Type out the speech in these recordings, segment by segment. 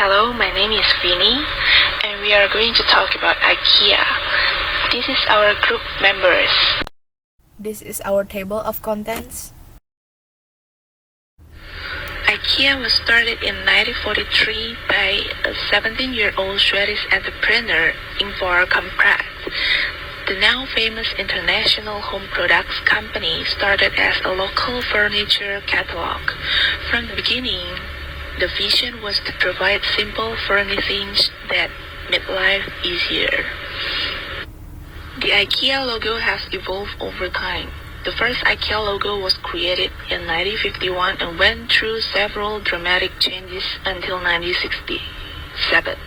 Hello, my name is Vinny, and we are going to talk about IKEA. This is our group members. This is our table of contents. IKEA was started in 1943 by a 17-year-old Swedish entrepreneur Ingvar Kamprad. The now famous international home products company started as a local furniture catalog. From the beginning, the vision was to provide simple furnishings that made life easier. The IKEA logo has evolved over time. The first IKEA logo was created in 1951 and went through several dramatic changes until 1967,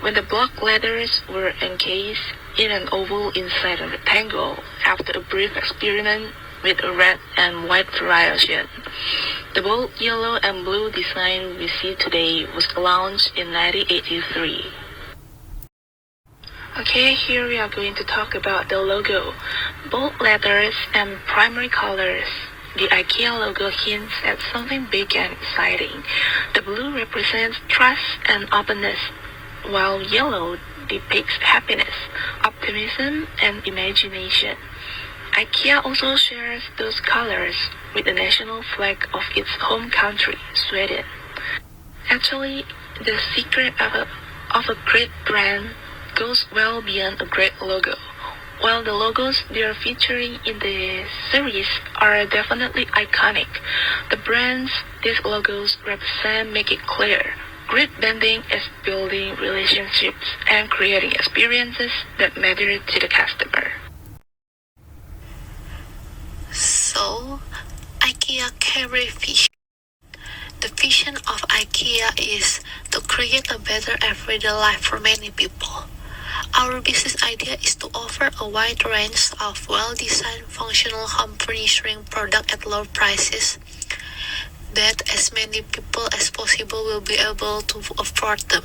when the block letters were encased in an oval inside a rectangle after a brief experiment with a red and white variation. The bold yellow and blue design we see today was launched in 1983. Okay, here we are going to talk about the logo. Bold letters and primary colors. The IKEA logo hints at something big and exciting. The blue represents trust and openness, while yellow depicts happiness, optimism, and imagination. IKEA also shares those colors with the national flag of its home country, Sweden. Actually, the secret of a great brand goes well beyond a great logo. While the logos they are featuring in the series are definitely iconic, the brands these logos represent make it clear. Great branding is building relationships and creating experiences that matter to the customer. So, IKEA carry vision. The vision of IKEA is to create a better everyday life for many people. Our business idea is to offer a wide range of well-designed functional home furnishing products at low prices, that as many people as possible will be able to afford them.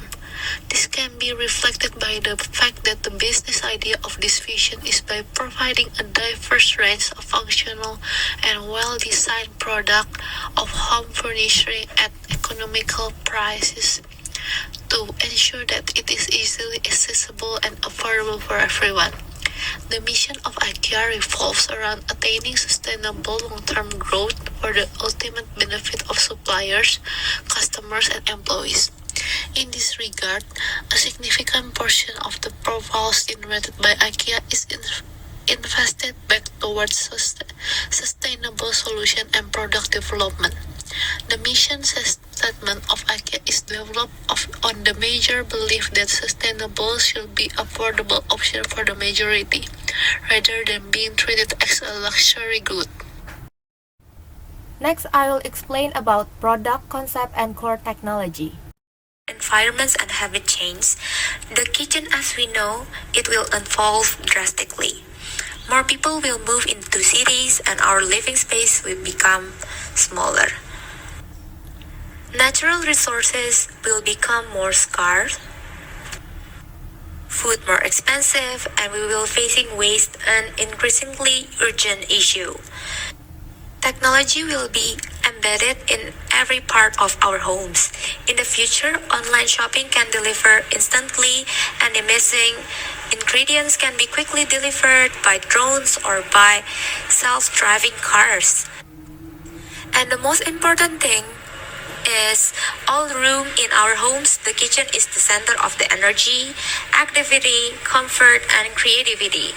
This can be reflected by the fact that the business idea of this vision is by providing a diverse range of functional and well-designed products of home furnishing at economical prices to ensure that it is easily accessible and affordable for everyone. The mission of IKEA revolves around attaining sustainable long-term growth for the ultimate benefit of suppliers, customers, and employees. In this regard, a significant portion of the profits generated by IKEA is invested back towards sustainable solution and product development. The mission statement of IKEA is developed on the major belief that sustainable should be affordable option for the majority, rather than being treated as a luxury good. Next, I will explain about product concept and core technology. Environments and habit change, the kitchen as we know it will evolve drastically. More people will move into cities and our living space will become smaller. Natural resources will become more scarce, food more expensive, and we will facing waste an increasingly urgent issue. Technology will be embedded in every part of our homes. In the future, online shopping can deliver instantly and amazing ingredients can be quickly delivered by drones or by self-driving cars. And the most important thing is all room in our homes. The kitchen is the center of the energy, activity, comfort, and creativity.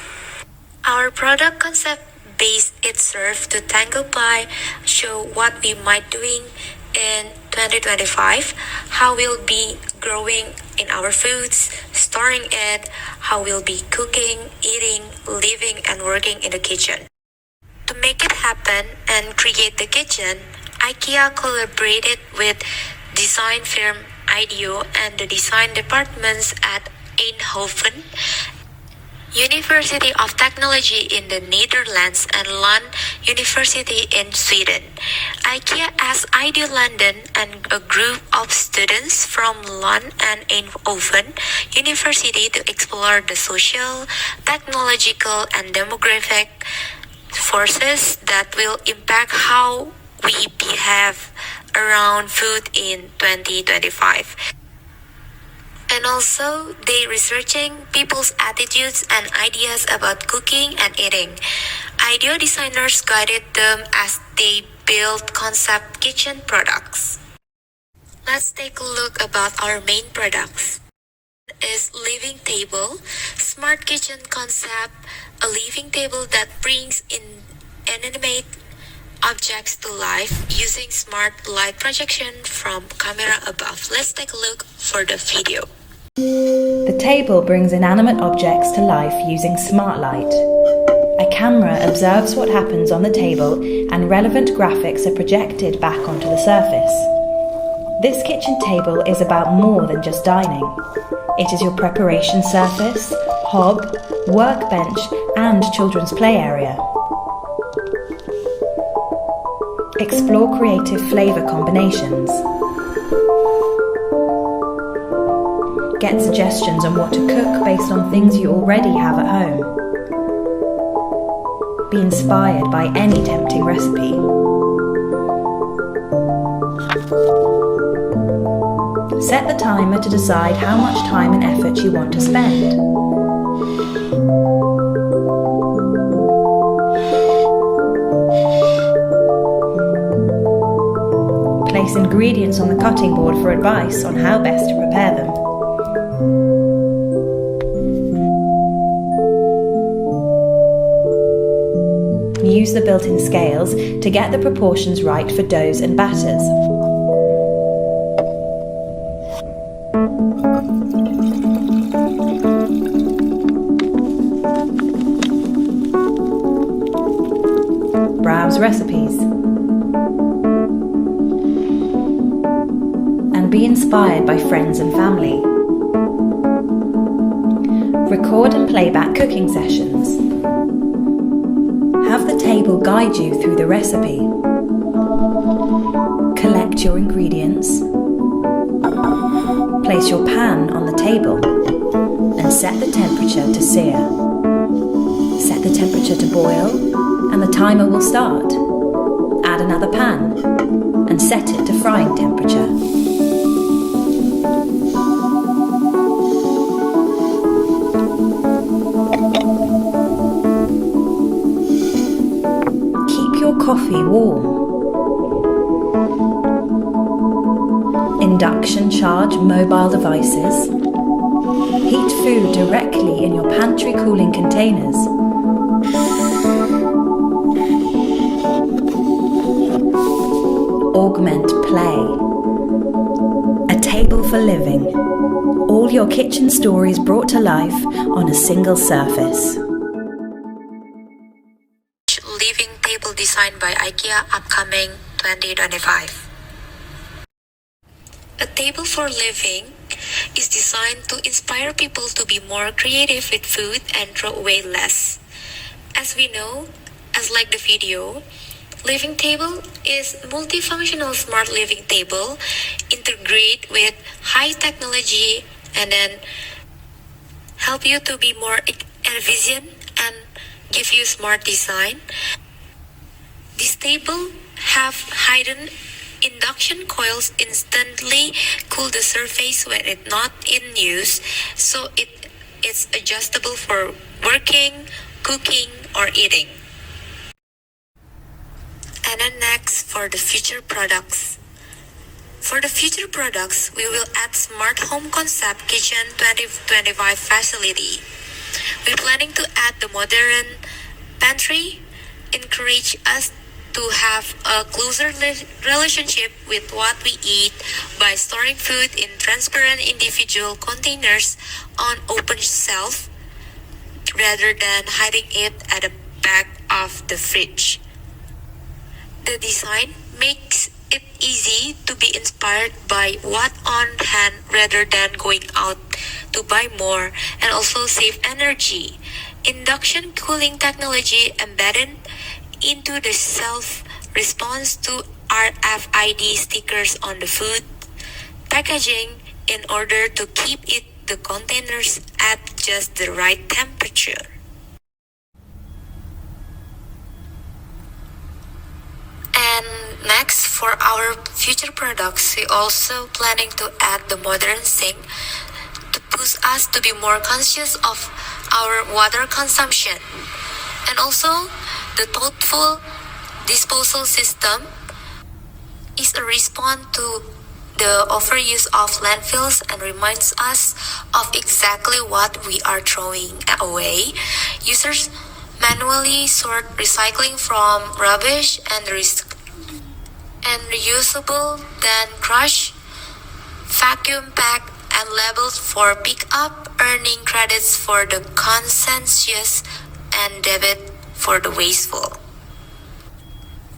Our product concept base it serves to tangle by show what we might doing in 2025, how we'll be growing in our foods, storing it, how we'll be cooking, eating, living, and working in the kitchen. To make it happen and create the kitchen, IKEA collaborated with design firm IDEO and the design departments at Eindhoven, University of Technology in the Netherlands, and Lund University in Sweden. IKEA asked IDEO London and a group of students from Lund and Eindhoven University to explore the social, technological, and demographic forces that will impact how we behave around food in 2025. And also, they researching people's attitudes and ideas about cooking and eating. Idea designers guided them as they built concept kitchen products. Let's take a look about our main products. Is LivingTable, smart kitchen concept, a living table that brings in inanimate objects to life using smart light projection from camera above. Let's take a look for the video. The table brings inanimate objects to life using smart light. A camera observes what happens on the table and relevant graphics are projected back onto the surface. This kitchen table is about more than just dining. It is your preparation surface, hob, workbench, and children's play area. Explore creative flavour combinations. Get suggestions on what to cook based on things you already have at home. Be inspired by any tempting recipe. Set the timer to decide how much time and effort you want to spend. Place ingredients on the cutting board for advice on how best to prepare them. Use the built-in scales to get the proportions right for doughs and batters. Browse recipes. And be inspired by friends and family. Record and play back cooking sessions. Have the table guide you through the recipe. Collect your ingredients. Place your pan on the table and set the temperature to sear. Set the temperature to boil and the timer will start. Add another pan and set it to frying temperature. Keep your coffee warm. Induction charge mobile devices. Heat food directly in your pantry cooling containers. Augment play. A table for living. All your kitchen stories brought to life on a single surface. Living table designed by IKEA upcoming 2025. A table for living is designed to inspire people to be more creative with food and throw away less. As we know, as like the video, LivingTable is multifunctional smart living table integrate with high technology and then help you to be more efficient and give you smart design. This table have hidden induction coils instantly cool the surface when it's not in use, so it's adjustable for working, cooking, or eating. And then next, for the future products. For the future products, we will add Smart Home Concept Kitchen 2025 facility. We're planning to add the modern pantry, encourage us to have a closer relationship with what we eat by storing food in transparent individual containers on open shelf rather than hiding it at the back of the fridge. The design makes it easy to be inspired by what on hand rather than going out to buy more, and also save energy. Induction cooling technology embedded into the shelf responds to RFID stickers on the food packaging in order to keep the containers at just the right temperature. And next, for our future products, we also planning to add the modern sink to us to be more conscious of our water consumption. And also, the thoughtful disposal system is a response to the overuse of landfills and reminds us of exactly what we are throwing away. Users manually sort recycling from rubbish and reusable, then crush, vacuum pack, and labeled for pickup, earning credits for the conscientious and debit for the wasteful.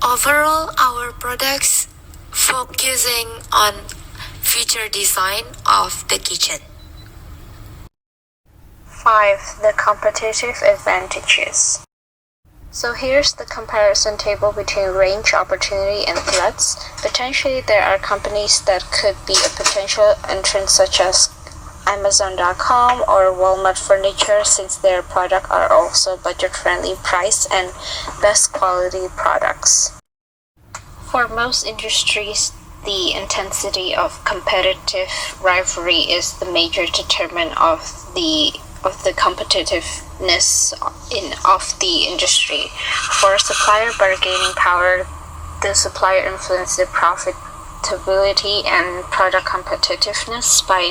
Overall, our products focusing on future design of the kitchen. 5. The competitive advantages. So here's the comparison table between range, opportunity, and threats. Potentially, there are companies that could be a potential entrant such as Amazon.com or Walmart Furniture, since their products are also budget-friendly price and best quality products. For most industries, the intensity of competitive rivalry is the major determinant of the competitiveness of the industry. For supplier bargaining power, the supplier influences the profitability and product competitiveness by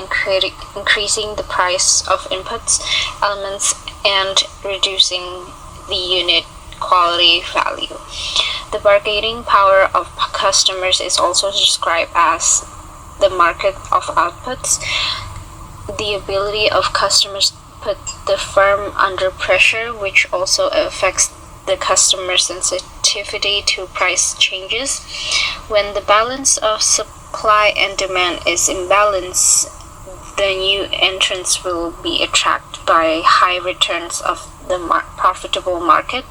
increasing the price of inputs, elements, and reducing the unit quality value. The bargaining power of customers is also described as the market of outputs. The ability of customers put the firm under pressure, which also affects the customer sensitivity to price changes. When the balance of supply and demand is imbalanced, the new entrants will be attracted by high returns of the profitable market.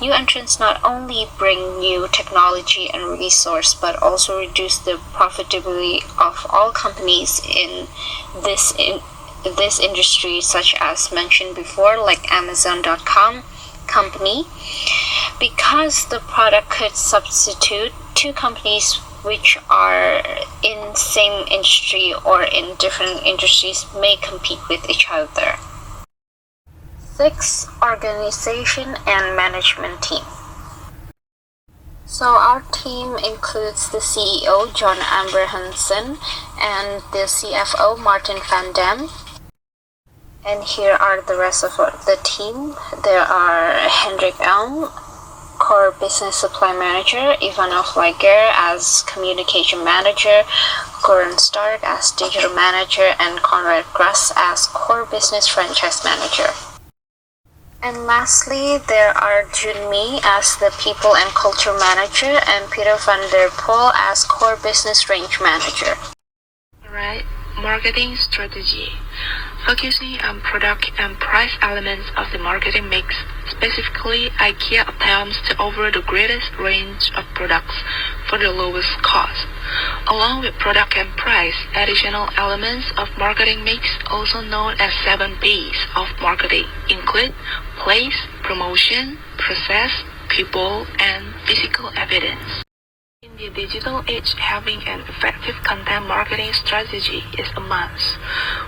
New entrants not only bring new technology and resource, but also reduce the profitability of all companies in this industry, such as mentioned before, like Amazon.com company, because the product could substitute two companies which are in same industry or in different industries may compete with each other. 6. Organization and management team. So our team includes the CEO, John Abrahamson, and the CFO, Martin van Dam. And here are the rest of the team. There are Hendrik Elm, Core Business Supply Manager, Ivanov Liger as Communication Manager, Goran Stark as Digital Manager, and Conrad Grass as Core Business Franchise Manager. And lastly, there are Junmi as the People and Culture Manager and Peter van der Poel as Core Business Range Manager. Alright, marketing strategy. Focusing on product and price elements of the marketing mix, specifically IKEA attempts to offer the greatest range of products for the lowest cost. Along with product and price, additional elements of marketing mix, also known as 7 P's of marketing, include place, promotion, process, people, and physical evidence. In the digital age, having an effective content marketing strategy is a must,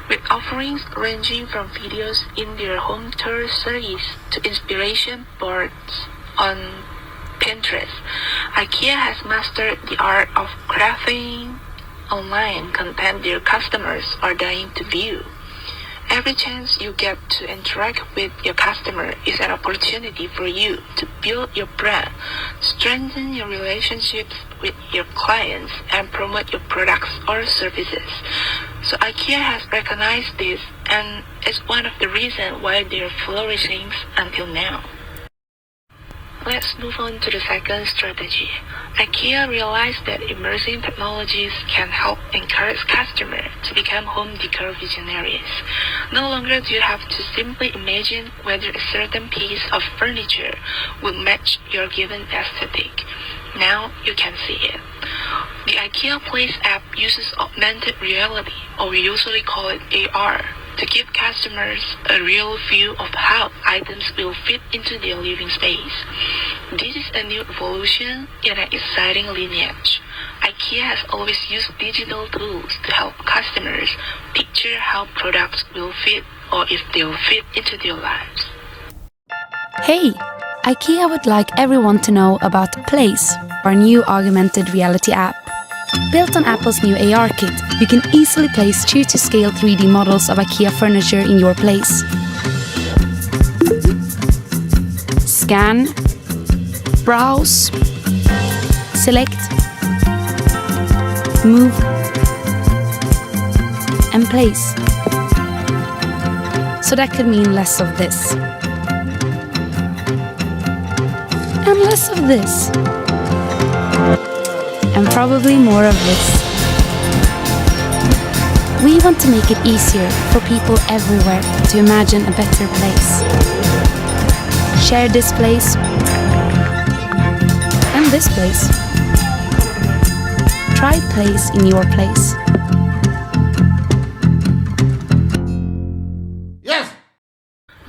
with offerings ranging from videos in their home tour series to inspiration boards on Pinterest. IKEA has mastered the art of crafting online content their customers are dying to view. Every chance you get to interact with your customer is an opportunity for you to build your brand, strengthen your relationships with your clients, and promote your products or services. So IKEA has recognized this, and it's one of the reasons why they're flourishing until now. Let's move on to the second strategy. IKEA realized that emerging technologies can help encourage customers to become home decor visionaries. No longer do you have to simply imagine whether a certain piece of furniture will match your given aesthetic. Now you can see it. The IKEA Place app uses augmented reality, or we usually call it AR, to give customers a real view of how items will fit into their living space. This is a new evolution in an exciting lineage. IKEA has always used digital tools to help customers picture how products will fit or if they'll fit into their lives. Hey! IKEA would like everyone to know about Place, our new augmented reality app. Built on Apple's new AR kit, you can easily place true-to-scale 3D models of IKEA furniture in your place. Scan, browse, select, move, and place. So that could mean less of this. And less of this. And probably more of this. We want to make it easier for people everywhere to imagine a better place. Share this place. And this place. Try place in your place. Yes!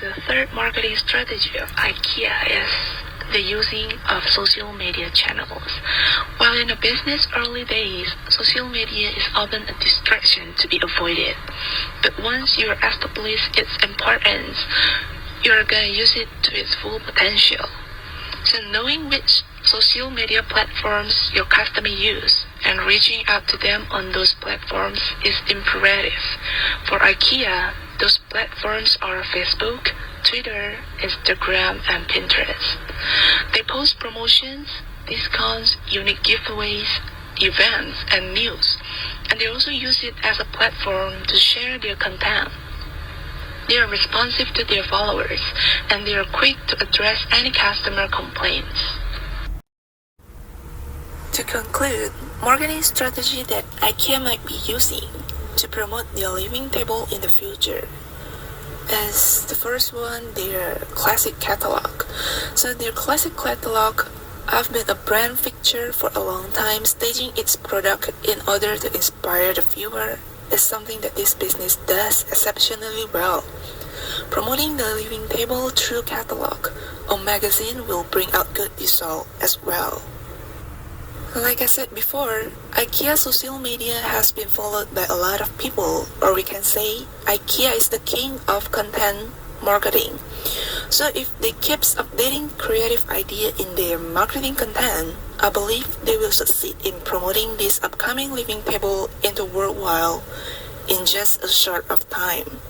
The third marketing strategy of IKEA is the using of social media channels. While in a business early days, social media is often a distraction to be avoided. But once you establish its importance, you're going to use it to its full potential. So knowing which social media platforms your customer use and reaching out to them on those platforms is imperative. For IKEA, those platforms are Facebook, Twitter, Instagram, and Pinterest. They post promotions, discounts, unique giveaways, events, and news, and they also use it as a platform to share their content. They are responsive to their followers, and they are quick to address any customer complaints. To conclude, marketing strategy that IKEA might be using to promote their LivingTable in the future is the first one, their classic catalog. So their classic catalog have been a brand feature for a long time. Staging its product in order to inspire the viewer is something that this business does exceptionally well. Promoting the LivingTable through catalog or magazine will bring out good result as well. Like I said before, IKEA social media has been followed by a lot of people, or we can say IKEA is the king of content marketing. So if they keep updating creative idea in their marketing content, I believe they will succeed in promoting this upcoming LivingTable into worldwide in just a short of time.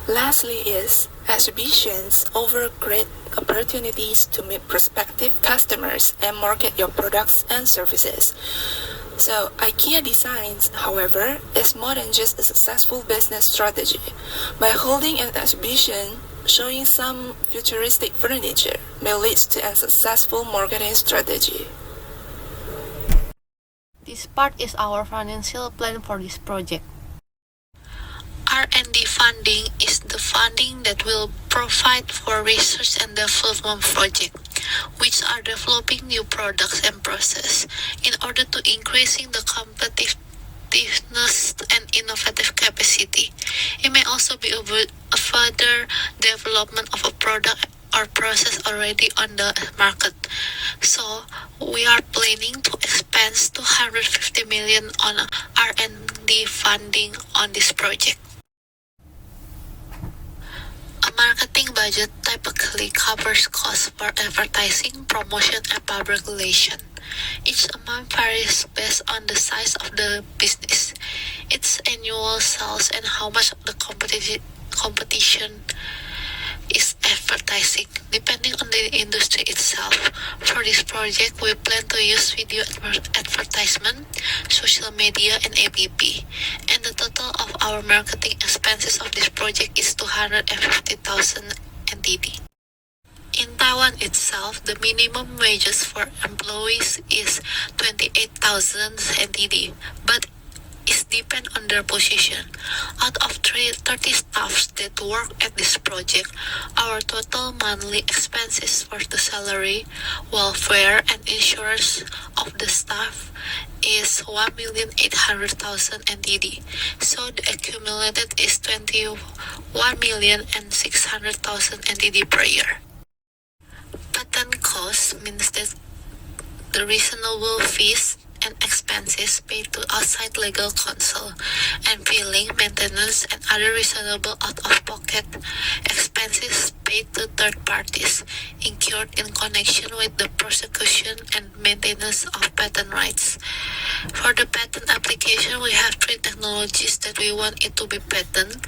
Lastly is exhibitions offer great opportunities to meet prospective customers and market your products and services. So IKEA Designs, however, is more than just a successful business strategy. By holding an exhibition showing some futuristic furniture may lead to a successful marketing strategy. This part is our financial plan for this project. R&D funding is the funding that will provide for research and development projects, which are developing new products and process in order to increasing the competitiveness and innovative capacity. It may also be a further development of a product or process already on the market. So we are planning to expend 250 million on R&D funding on this project. A marketing budget typically covers costs for advertising, promotion, and public relations. Each amount varies based on the size of the business, its annual sales, and how much of the competition is advertising, depending on the industry itself. For this project, we plan to use video advertisement, social media, and APP. And the total of our marketing expenses of this project is 250,000 NTD. In Taiwan itself, the minimum wages for employees is 28,000 NTD, but is depend on their position. Out of 30 staffs that work at this project, our total monthly expenses for the salary, welfare, and insurance of the staff is 1,800,000 NTD. So the accumulated is 21,600,000 NTD per year. Patent cost means that the reasonable fees and expenses paid to outside legal counsel and billing, maintenance, and other reasonable out-of-pocket expenses paid to third parties incurred in connection with the prosecution and maintenance of patent rights. For the patent application, we have 3 technologies that we want it to be patent.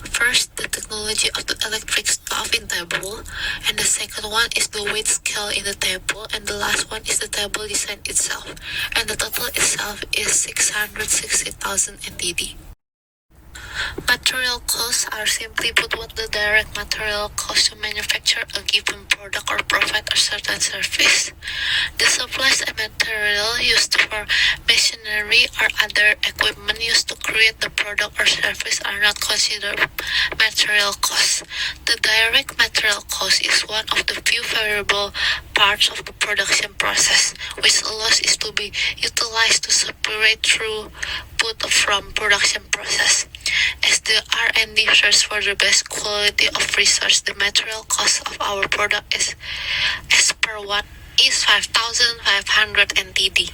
First, the technology of the electric stove in table, and the second one is the weight scale in the table, and the last one is the table design itself, and the total itself is 660,000 NTD. Material costs are simply put what the direct material cost to manufacture a given product or provide a certain service. The supplies and material used for machinery or other equipment used to create the product or service are not considered material costs. The direct material cost is one of the few variable parts of the production process, which allows it to be utilized to separate throughput from production process. As the R&D search for the best quality of research, the material cost of our product is, as per one, is 5,500 NTD.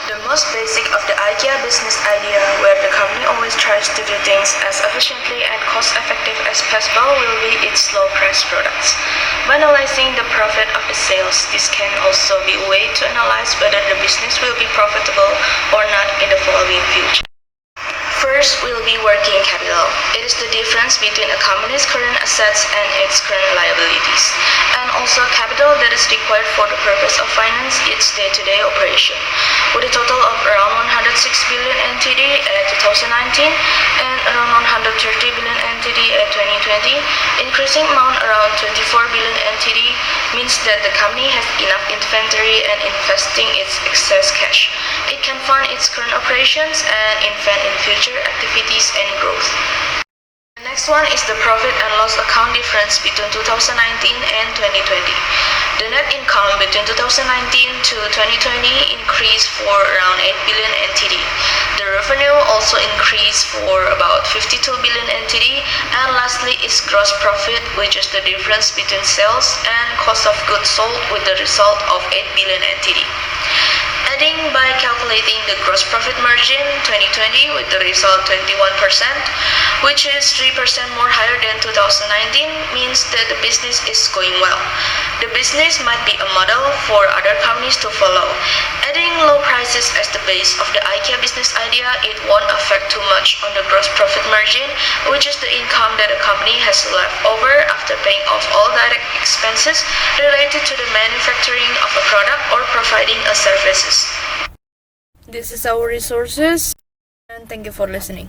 The most basic of the IKEA business idea, where the company always tries to do things as efficiently and cost-effective as possible, will be its low-price products. By analyzing the profit of its sales, this can also be a way to analyze whether the business will be profitable or not in the following future. First will be working capital. It is the difference between a company's current assets and its current liabilities, and also capital that is required for the purpose of finance its day-to-day operation. With a total of around 106 billion NTD at 2019 and around 130 billion NTD at 2020, increasing amount around 24 billion NTD means that the company has enough inventory and investing its excess cash. It can fund its current operations and invest in future activities and growth. The next one is the profit and loss account difference between 2019 and 2020. The net income between 2019 to 2020 increased for around 8 billion NTD. The revenue also increased for about 52 billion NTD. And lastly is gross profit, which is the difference between sales and cost of goods sold with the result of 8 billion NTD. Adding by calculating the gross profit margin 2020 with the result 21%, which is 3% more higher than 2019, means that the business is going well. The business might be a model for other companies to follow. Adding low prices as the base of the IKEA business idea, it won't affect too much on the gross profit margin, which is the income that a company has left over after paying off all direct expenses related to the manufacturing of a product or providing a services. This is our resources, and thank you for listening.